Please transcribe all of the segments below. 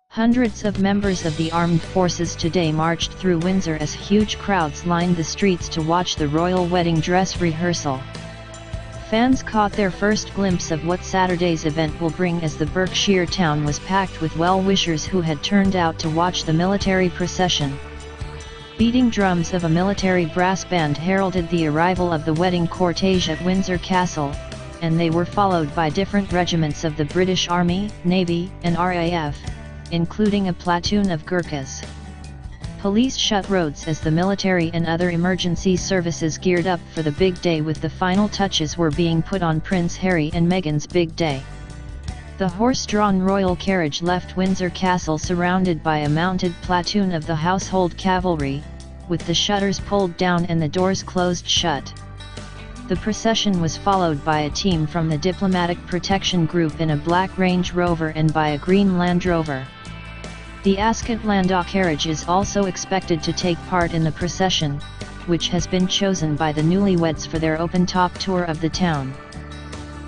Hundreds of members of the armed forces today marched through Windsor as huge crowds lined the streets to watch the royal wedding dress rehearsal. Fans caught their first glimpse of what Saturday's event will bring as the Berkshire town was packed with well-wishers who had turned out to watch the military procession. Beating drums of a military brass band heralded the arrival of the wedding cortège at Windsor Castle, and they were followed by different regiments of the British Army, Navy, and RAF, including a platoon of Gurkas. Police shut roads as the military and other emergency services geared up for the big day, with the final touches were being put on Prince Harry and Meghan's big day. The horse-drawn royal carriage left Windsor Castle surrounded by a mounted platoon of the household cavalry, with the shutters pulled down and the doors closed shut. The procession was followed by a team from the Diplomatic Protection Group in a black Range Rover and by a green Land Rover. The Ascot Landau carriage is also expected to take part in the procession, which has been chosen by the newlyweds for their open-top tour of the town.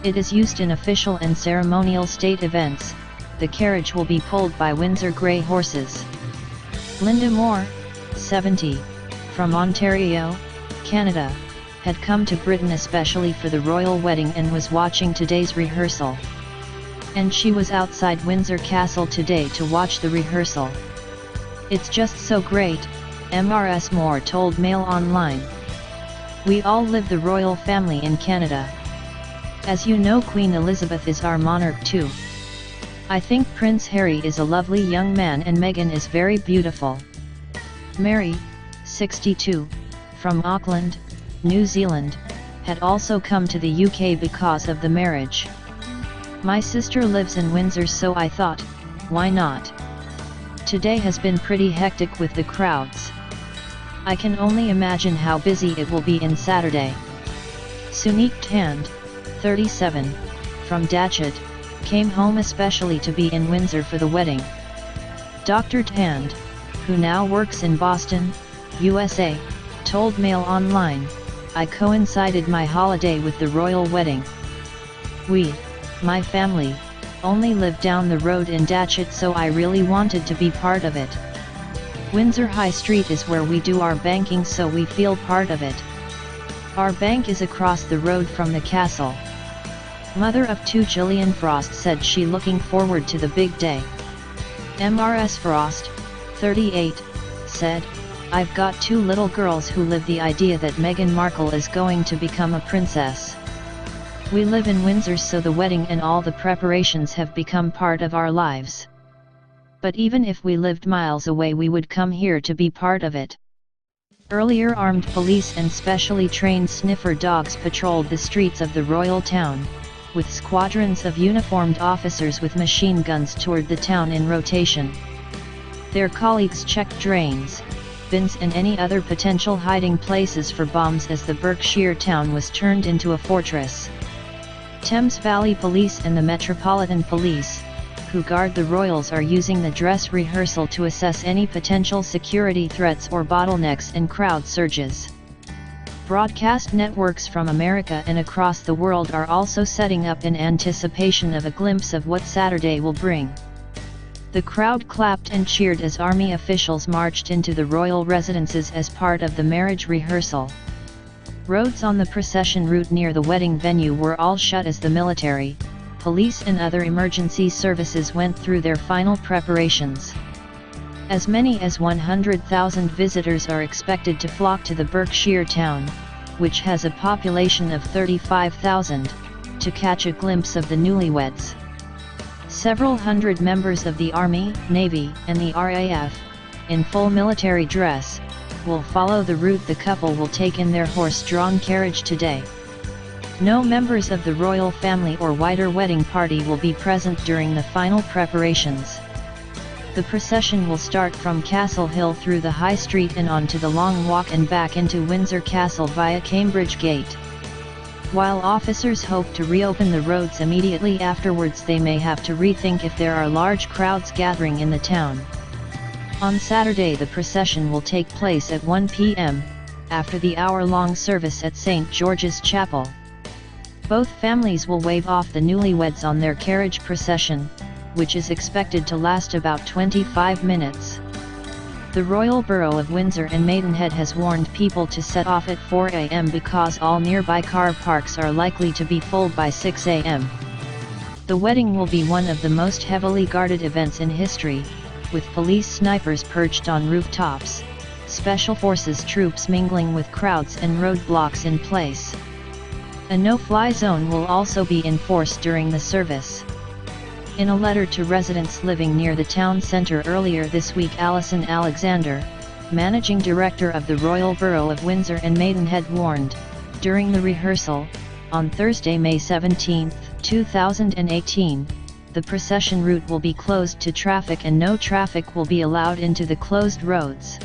It is used in official and ceremonial state events. The carriage will be pulled by Windsor grey horses. Linda Moore, 70, from Ontario, Canada, had come to Britain especially for the royal wedding and was watching today's rehearsal. And she was outside Windsor Castle today to watch the rehearsal. "It's just so great," Ms. Moore told Mail Online. "We all live the royal family in Canada. As you know, Queen Elizabeth is our monarch too. I think Prince Harry is a lovely young man and Meghan is very beautiful." Mary, 62, from Auckland, New Zealand, had also come to the UK because of the marriage. "My sister lives in Windsor, so I thought, why not? Today has been pretty hectic with the crowds. I can only imagine how busy it will be in Saturday." Suneek Tand, 37, from Datchet, came home especially to be in Windsor for the wedding. Dr. Tand, who now works in Boston, USA, told Mail Online, "I coincided my holiday with the royal wedding. We, my family, only live down the road in Datchet, so I really wanted to be part of it. Windsor High Street is where we do our banking, so we feel part of it. Our bank is across the road from the castle." Mother of two Gillian Frost said she looking forward to the big day. Ms. Frost, 38, said, "I've got two little girls who live the idea that Meghan Markle is going to become a princess. We live in Windsor, so the wedding and all the preparations have become part of our lives. But even if we lived miles away, we would come here to be part of it." Earlier, armed police and specially trained sniffer dogs patrolled the streets of the royal town, with squadrons of uniformed officers with machine guns toured the town in rotation. Their colleagues checked drains, bins and any other potential hiding places for bombs as the Berkshire town was turned into a fortress. Thames Valley Police and the Metropolitan Police, who guard the royals, are using the dress rehearsal to assess any potential security threats or bottlenecks and crowd surges. Broadcast networks from America and across the world are also setting up in anticipation of a glimpse of what Saturday will bring. The crowd clapped and cheered as army officials marched into the royal residences as part of the marriage rehearsal. Roads on the procession route near the wedding venue were all shut as the military, police and other emergency services went through their final preparations. As many as 100,000 visitors are expected to flock to the Berkshire town, which has a population of 35,000, to catch a glimpse of the newlyweds. Several hundred members of the Army, Navy, and the RAF, in full military dress, will follow the route the couple will take in their horse-drawn carriage today. No members of the royal family or wider wedding party will be present during the final preparations. The procession will start from Castle Hill through the High Street and on to the Long Walk and back into Windsor Castle via Cambridge Gate. While officers hope to reopen the roads immediately afterwards, they may have to rethink if there are large crowds gathering in the town. On Saturday, the procession will take place at 1 p.m., after the hour-long service at St. George's Chapel. Both families will wave off the newlyweds on their carriage procession, which is expected to last about 25 minutes. The Royal Borough of Windsor and Maidenhead has warned people to set off at 4 a.m. because all nearby car parks are likely to be full by 6 a.m. The wedding will be one of the most heavily guarded events in history, with police snipers perched on rooftops, special forces troops mingling with crowds and roadblocks in place. A no-fly zone will also be enforced during the service. In a letter to residents living near the town centre earlier this week, Alison Alexander, managing director of the Royal Borough of Windsor and Maidenhead, warned, during the rehearsal, on Thursday, May 17, 2018, the procession route will be closed to traffic and no traffic will be allowed into the closed roads.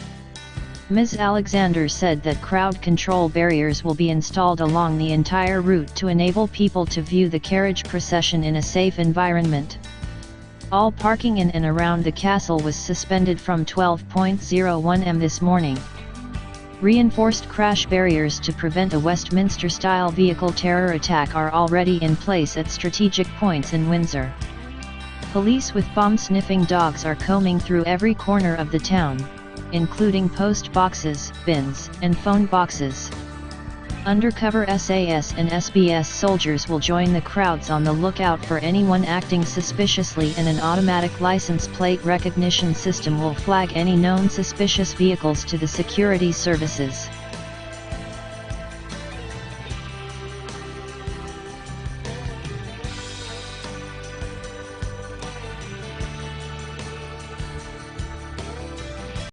Ms. Alexander said that crowd control barriers will be installed along the entire route to enable people to view the carriage procession in a safe environment. All parking in and around the castle was suspended from 12:01 am this morning. Reinforced crash barriers to prevent a Westminster-style vehicle terror attack are already in place at strategic points in Windsor. Police with bomb-sniffing dogs are combing through every corner of the town, including post boxes, bins, and phone boxes. Undercover SAS and SBS soldiers will join the crowds on the lookout for anyone acting suspiciously, and an automatic license plate recognition system will flag any known suspicious vehicles to the security services.